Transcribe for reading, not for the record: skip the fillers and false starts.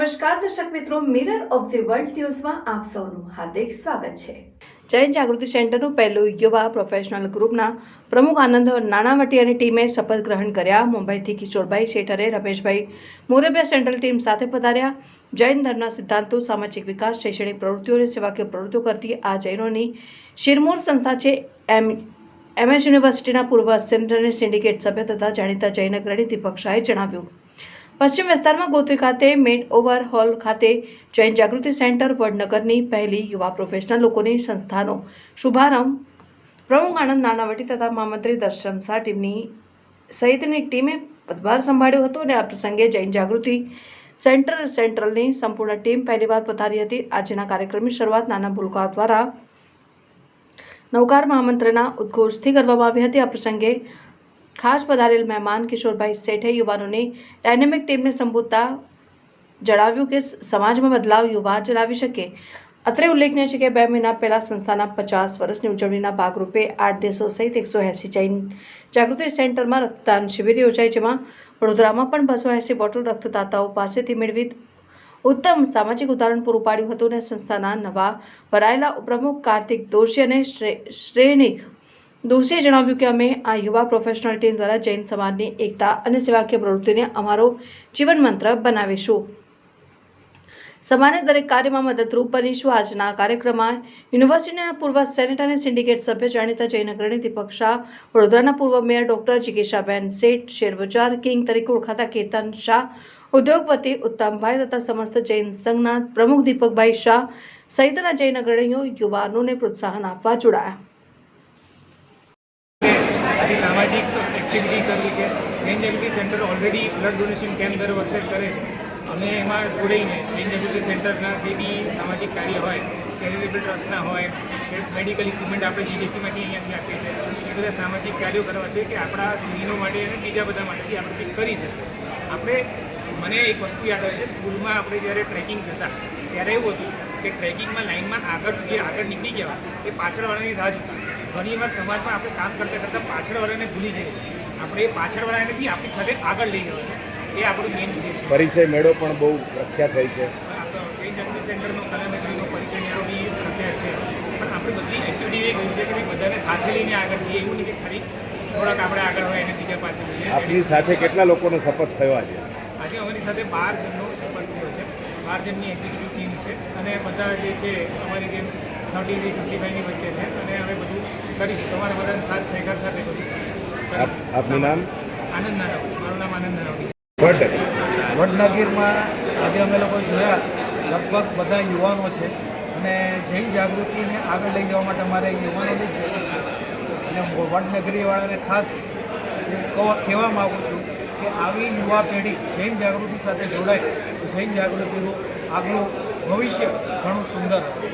નમસ્કાર દર્શક મિત્રો, મિરર ઓફ ધ વર્લ્ડ ન્યૂઝમાં આપ સૌનું હાર્દિક સ્વાગત છે। જૈન જાગૃતિ સેન્ટરનું પહેલું યુવા પ્રોફેશનલ ગ્રુપના પ્રમુખ આનંદ નાણાવટીયાની ટીમે શપથ ગ્રહણ કર્યા। મુંબઈથી કિશોરભાઈ શેઠરે રમેશભાઈ મોરબિયા સેન્ટ્રલ ટીમ સાથે પધાર્યા। જૈન ધર્મના સિદ્ધાંતો, સામાજિક વિકાસ, શૈક્ષણિક પ્રવૃત્તિઓ અને સેવાકીય પ્રવૃત્તિઓ કરતી આ જૈનોની શિરમોર સંસ્થા છે। MS યુનિવર્સિટીના પૂર્વ અસિસ્ટન્ટ સિન્ડિકેટ સભ્ય તથા જાણીતા જૈન અગ્રણી દીપક શાહે જણાવ્યું, પશ્ચિમ વિસ્તારમાં ગોત્રી ખાતે મેડ ઓવર હોલ ખાતે જૈન જાગૃતિ સેન્ટર વડનગરની પહેલી યુવા પ્રોફેશનલ લોકોની સંસ્થાનો શુભારંભ પ્રમુખ આનંદ નાણાવટી તથા મહામંત્રી દર્શન શાહ ટીમની સહિતની ટીમે પદભાર સંભાળ્યો હતો અને આ પ્રસંગે જૈન જાગૃતિ સેન્ટ્રલની સંપૂર્ણ ટીમ પહેલીવાર પધારી હતી। આજના કાર્યક્રમની શરૂઆત નાના ભૂલકાઓ દ્વારા નવકાર મહામંત્રના ઉદ્ઘોષથી કરવામાં આવી હતી। આ પ્રસંગે ખાસ પધારેલ મહેમાન કિશોરભાઈ શેઠે યુવાનોની ડાયનેમિક ટીમને સંબોધતા જણાવ્યું કે સમાજમાં બદલાવ યુવા જ લાવી શકે। અત્રે ઉલ્લેખનીય છે કે 2 મહિના પહેલા સંસ્થાના 50 વર્ષની ઉજવણીના ભાગરૂપે 8 દેશો સહિત 180 જૈન જાગૃતિ સેન્ટરમાં રક્તદાન શિબિર યોજાઈ, જેમાં વડોદરામાં પણ 280 બોટલ રક્તદાતાઓ પાસેથી મેળવી ઉત્તમ સામાજિક ઉદાહરણ પૂરું પાડ્યું હતું અને સંસ્થાના નવા ભરાયેલા ઉપપ્રમુખ કાર્તિક દોશી અને શ્રેનિક દોશીએ જણાવ્યું કે અમે આ યુવા પ્રોફેશનલ ટીમ દ્વારા જૈન સમાજની એકતા અને સેવાકીય પ્રવૃત્તિને અમારો જીવન મંત્ર બનાવીશું। સમાજના દરેક કાર્યમાં મદદરૂપ બનીશું। આજના કાર્યક્રમમાં યુનિવર્સિટીના પૂર્વ સેનેટ અને સિન્ડિકેટ સભ્ય જાણીતા જૈન અગ્રણી દીપક શાહ, વડોદરાના પૂર્વ મેયર ડોક્ટર જિગીશાબેન શેઠ, શેરબજાર કિંગ તરીકે ઓળખાતા કેતન શાહ, ઉદ્યોગપતિ ઉત્તમભાઈ તથા સમસ્ત જૈન સંઘના પ્રમુખ દીપકભાઈ શાહ સહિતના જૈન અગ્રણીઓ યુવાનોને પ્રોત્સાહન આપવા જોડાયા। सामाजिक एक्टिविटी करवी है। Jain Jagruti centre already blood donation camp दर वर्षे करे छे। अमे एमां जोड़ीने जैन जागृति सेंटरना जे बी सामाजिक कार्य होय, चेरिटेबल ट्रस्टना होय के मेडिकल इक्विपमेंट आपणे जीजेसीमांथी अहींयाथी आपीए छे, ए बधा सामाजिक कार्यो करवा छे के आपणा जैनो माटे अने बीजा बधा माटे बी आपणे कंईक करी शकीए। आपणे मने एक वस्तु याद आवे छे, स्कूलमां आपणे ज्यारे ट्रेकिंग जता त्यारे एवुं हतुं के ट्रेकिंगमां लाइनमां આગળ નીકળી ગયા એ પાછળવાળાની રાહ જોતા। ઘણીવાર સમાજમાં આપણે કામ કરતાં કરતાં પાછળવાળાને ભૂલી જઈએ છીએ। આપણે એ પાછળવાળાને બી આપણી સાથે આગળ લઈ જવા છે, એ આપણું મેઇન ઉદ્દેશ છે। પરિચય મેળો પણ બહુ પ્રખ્યાત હોય છે। જૈન જાગૃતિ સેન્ટરનો કલાનગરીનો પરિચય મેળો બી પ્રખ્યાત છે, પણ આપણી બધી એક્ટિવિટી એ કહ્યું છે કે ભાઈ બધાને સાથે લઈને આગળ જઈએ। એવું નહીં કે ખાલી થોડાક આપણે આગળ હોય અને બીજા પાછળ જઈએ। આપની સાથે કેટલા લોકોનો શપથ થયો આજે? આજે અમારી સાથે 12 જણનો શપથ થયો છે। 12 જણની એક્ઝિક્યુટિવ ટીમ છે અને બધા જે છે અમારી જેમ 30 થી 55ની વચ્ચે છે અને અમે બધું કરીશું। તમારા બધાને સાથ સહકાર સાથે બધું કરીશું। આપનું નામ? આનંદ નાણાવટી। મારું નામ આનંદ નાણાવટી છે। વડનગરમાં આજે અમે લોકો જોયા લગભગ બધા યુવાનો છે અને જૈન જાગૃતિને આગળ લઈ જવા માટે અમારે યુવાનોની જ જરૂર છે અને વડનગરીવાળાને ખાસ કહેવા માગું છું કે આવી યુવા પેઢી જૈન જાગૃતિ સાથે જોડાય તો જૈન જાગૃતિનું આગલું ભવિષ્ય ઘણું સુંદર હશે।